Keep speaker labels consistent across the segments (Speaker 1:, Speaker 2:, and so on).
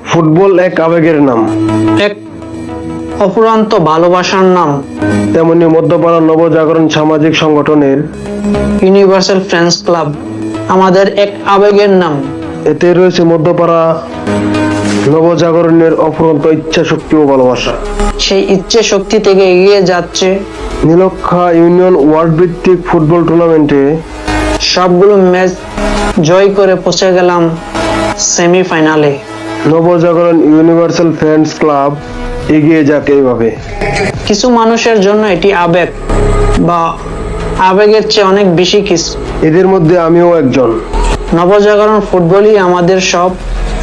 Speaker 1: Football এক আবেগের নাম,
Speaker 2: এক অফুরন্ত ভালোবাসার নাম।
Speaker 1: তেমনি মধ্যপাড়া নবজাগরণ সামাজিক সংগঠনের
Speaker 2: ইউনিভার্সাল ফ্রেন্ডস ক্লাব আমাদের এক আবেগের নাম।
Speaker 1: এতে রয়েছে মধ্যপাড়া নবজাগরণের অফুরন্ত ইচ্ছা শক্তি ও ভালোবাসা।
Speaker 2: সেই ইচ্ছে শক্তি থেকে এগিয়ে যাচ্ছে
Speaker 1: নীলক্ষা ইউনিয়ন ওয়ার্ল্ড ভিত্তিক ফুটবল টুর্নামেন্টে
Speaker 2: সবগুলো ম্যাচ জয় করে পৌঁছে গেলাম সেমিফাইনালে।
Speaker 1: নবজাগরণ ইউনিভার্সাল ফ্রেন্ডস ক্লাব এগিয়ে যাক এইভাবে।
Speaker 2: কিছু মানুষের জন্য এটি আবেগ বা আবেগের চেয়ে অনেক বেশি কিছু।
Speaker 1: এদের মধ্যে আমিও একজন।
Speaker 2: নবজাগরণ ফুটবলই আমাদের সব,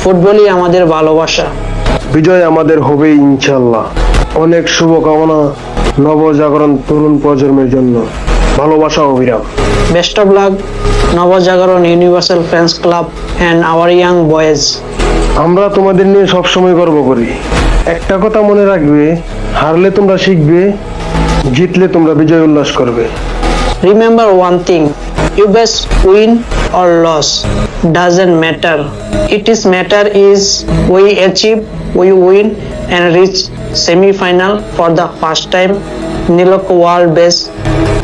Speaker 2: ফুটবলই আমাদের ভালোবাসা।
Speaker 1: বিজয় আমাদের হবেই ইনশাল্লাহ। অনেক শুভকামনা নবজাগরণ তরুণ প্রজন্মের জন্য। ভালোবাসা অবিরাম।
Speaker 2: Best of luck Nabajagaran universal friends club and our young boys.
Speaker 1: আমরা তোমাদের নিয়ে সবসময় গর্ব করি। একটা কথা মনে রাখবে, হারলে তোমরা শিখবে, জিতলে তোমরা বিজয় উল্লাস করবে।
Speaker 2: Remember one thing, you best win or loss doesn't matter. It is matter is we achieve, we win and reach semi-final for the first time Nilok World Best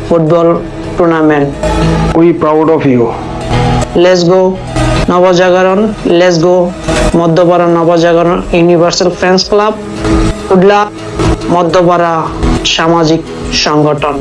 Speaker 2: Football Tournament.
Speaker 1: We proud of you.
Speaker 2: Let's go Nabajagaran, let's go Madhyapara Nabajagaran universal friends club, Udla Madhyapara সামাজিক সংগঠন।